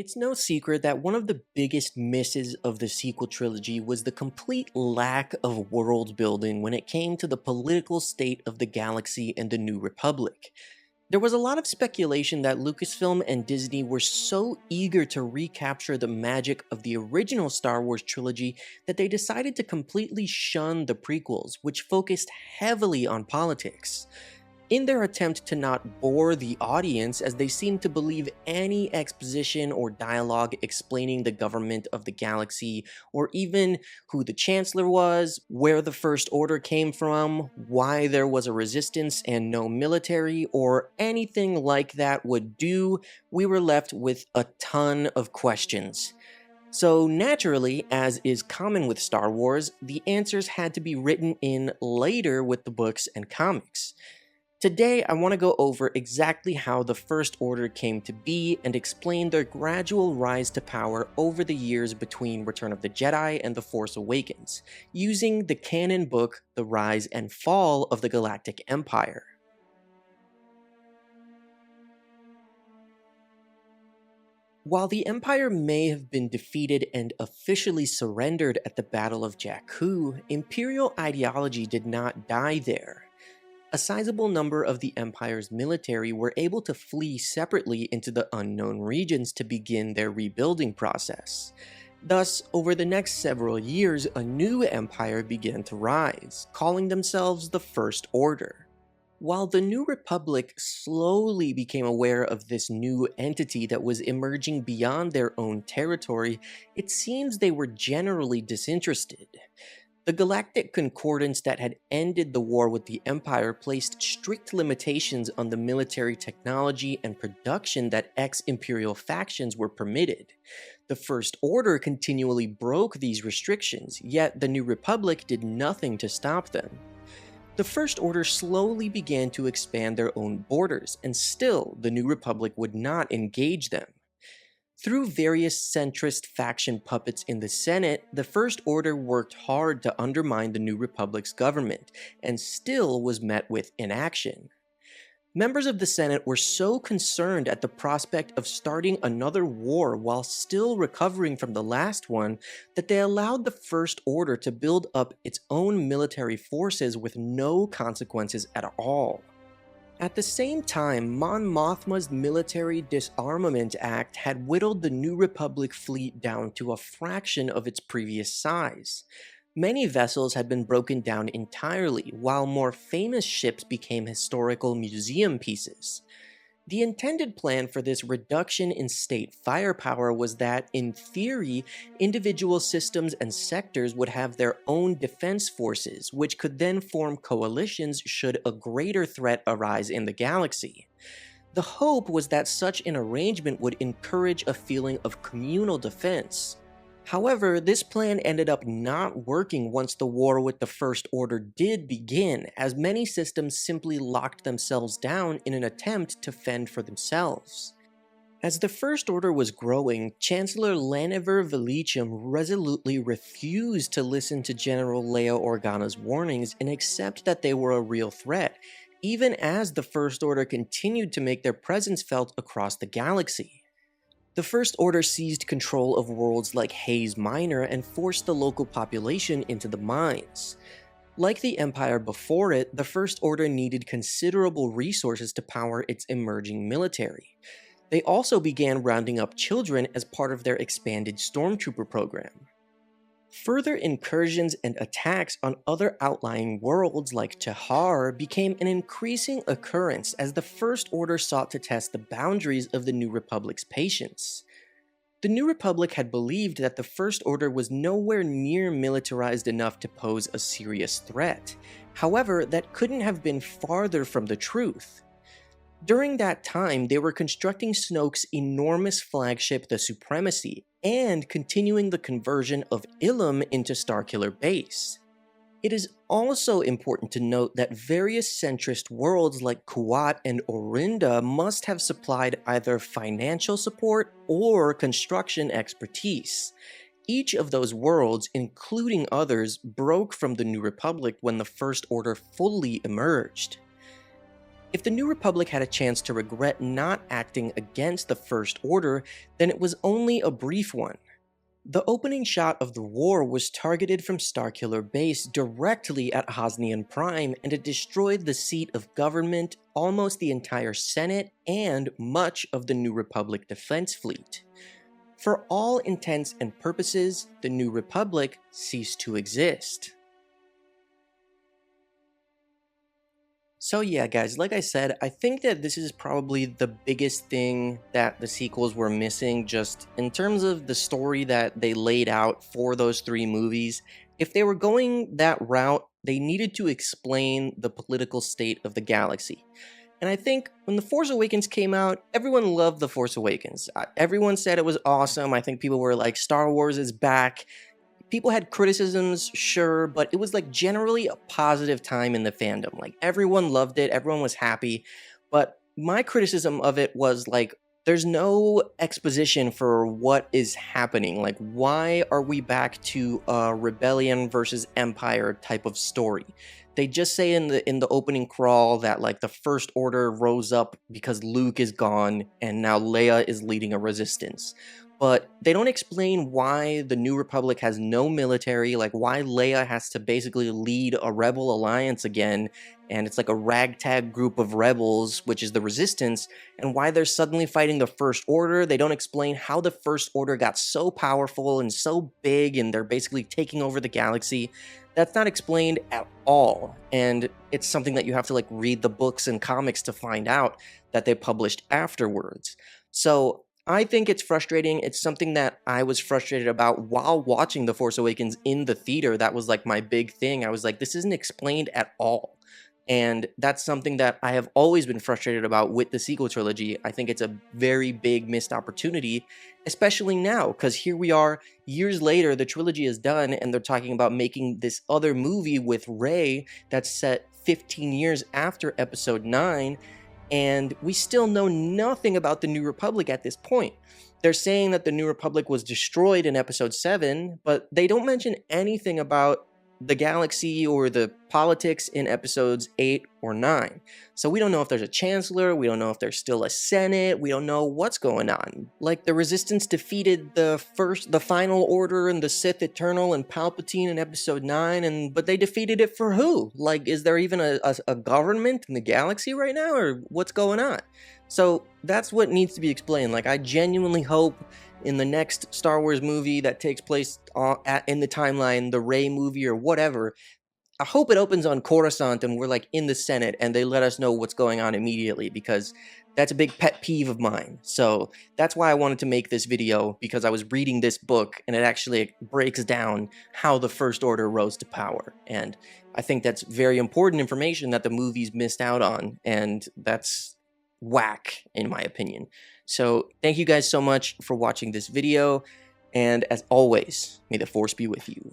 It's no secret that one of the biggest misses of the sequel trilogy was the complete lack of world building when it came to the political state of the galaxy and the New Republic. There was a lot of speculation that Lucasfilm and Disney were so eager to recapture the magic of the original Star Wars trilogy that they decided to completely shun the prequels, which focused heavily on politics. In their attempt to not bore the audience, as they seemed to believe any exposition or dialogue explaining the government of the galaxy, or even who the Chancellor was, where the First Order came from, why there was a resistance and no military, or anything like that would do, we were left with a ton of questions. So naturally, as is common with Star Wars, the answers had to be written in later with the books and comics. Today, I want to go over exactly how the First Order came to be and explain their gradual rise to power over the years between Return of the Jedi and The Force Awakens, using the canon book The Rise and Fall of the Galactic Empire. While the Empire may have been defeated and officially surrendered at the Battle of Jakku, Imperial ideology did not die there. A sizable number of the Empire's military were able to flee separately into the unknown regions to begin their rebuilding process. Thus, over the next several years, a new empire began to rise, calling themselves the First Order. While the New Republic slowly became aware of this new entity that was emerging beyond their own territory, it seems they were generally disinterested. The Galactic Concordance that had ended the war with the Empire placed strict limitations on the military technology and production that ex-Imperial factions were permitted. The First Order continually broke these restrictions, yet the New Republic did nothing to stop them. The First Order slowly began to expand their own borders, and still the New Republic would not engage them. Through various centrist faction puppets in the Senate, the First Order worked hard to undermine the New Republic's government, and still was met with inaction. Members of the Senate were so concerned at the prospect of starting another war while still recovering from the last one that they allowed the First Order to build up its own military forces with no consequences at all. At the same time, Mon Mothma's Military Disarmament Act had whittled the New Republic fleet down to a fraction of its previous size. Many vessels had been broken down entirely, while more famous ships became historical museum pieces. The intended plan for this reduction in state firepower was that, in theory, individual systems and sectors would have their own defense forces, which could then form coalitions should a greater threat arise in the galaxy. The hope was that such an arrangement would encourage a feeling of communal defense. However, this plan ended up not working once the war with the First Order did begin, as many systems simply locked themselves down in an attempt to fend for themselves. As the First Order was growing, Chancellor Laniver Valichum resolutely refused to listen to General Leia Organa's warnings and accept that they were a real threat, even as the First Order continued to make their presence felt across the galaxy. The First Order seized control of worlds like Hayes Minor and forced the local population into the mines. Like the Empire before it, the First Order needed considerable resources to power its emerging military. They also began rounding up children as part of their expanded stormtrooper program. Further incursions and attacks on other outlying worlds like Tahar became an increasing occurrence as the First Order sought to test the boundaries of the New Republic's patience. The New Republic had believed that the First Order was nowhere near militarized enough to pose a serious threat. However, that couldn't have been farther from the truth. During that time, they were constructing Snoke's enormous flagship, the Supremacy, and continuing the conversion of Ilum into Starkiller Base. It is also important to note that various centrist worlds like Kuat and Orinda must have supplied either financial support or construction expertise. Each of those worlds, including others, broke from the New Republic when the First Order fully emerged. If the New Republic had a chance to regret not acting against the First Order, then it was only a brief one. The opening shot of the war was targeted from Starkiller Base directly at Hosnian Prime, and it destroyed the seat of government, almost the entire Senate, and much of the New Republic defense fleet. For all intents and purposes, the New Republic ceased to exist. So yeah, guys, like I said, I think that this is probably the biggest thing that the sequels were missing, just in terms of the story that they laid out for those three movies. If they were going that route, they needed to explain the political state of the galaxy. And I think when The Force Awakens came out, everyone loved The Force Awakens. Everyone said it was awesome. I think people were like, Star Wars is back. People had criticisms, sure, but it was like generally a positive time in the fandom. Like everyone loved it, everyone was happy. But my criticism of it was like, there's no exposition for what is happening. Like, why are we back to a rebellion versus empire type of story? They just say in the opening crawl that like the First Order rose up because Luke is gone and now Leia is leading a resistance. But they don't explain why the New Republic has no military, like why Leia has to basically lead a rebel alliance again, and it's like a ragtag group of rebels, which is the Resistance, and why they're suddenly fighting the First Order. They don't explain how the First Order got so powerful and so big, and they're basically taking over the galaxy. That's not explained at all, and it's something that you have to like read the books and comics to find out that they published afterwards. So I think it's frustrating. It's something that I was frustrated about while watching The Force Awakens in the theater. That was like my big thing. I was like, this isn't explained at all. And that's something that I have always been frustrated about with the sequel trilogy. I think it's a very big missed opportunity, especially now, because here we are, years later, the trilogy is done, and they're talking about making this other movie with Rey that's set 15 years after Episode 9, and we still know nothing about the New Republic at this point. They're saying that the New Republic was destroyed in Episode 7, but they don't mention anything about the galaxy or the politics in Episodes 8 or 9. So we don't know if there's a Chancellor, we don't know if there's still a Senate, we don't know what's going on. Like, the Resistance defeated the final Order and the Sith Eternal and Palpatine in Episode 9, but they defeated it for who? Like, is there even a government in the galaxy right now, or what's going on? So that's what needs to be explained. Like, I genuinely hope in the next Star Wars movie that takes place in the timeline, the Rey movie or whatever, I hope it opens on Coruscant and we're like in the Senate and they let us know what's going on immediately, because that's a big pet peeve of mine. So that's why I wanted to make this video, because I was reading this book and it actually breaks down how the First Order rose to power. And I think that's very important information that the movies missed out on, and that's whack in my opinion. So thank you guys so much for watching this video, and as always, may the Force be with you.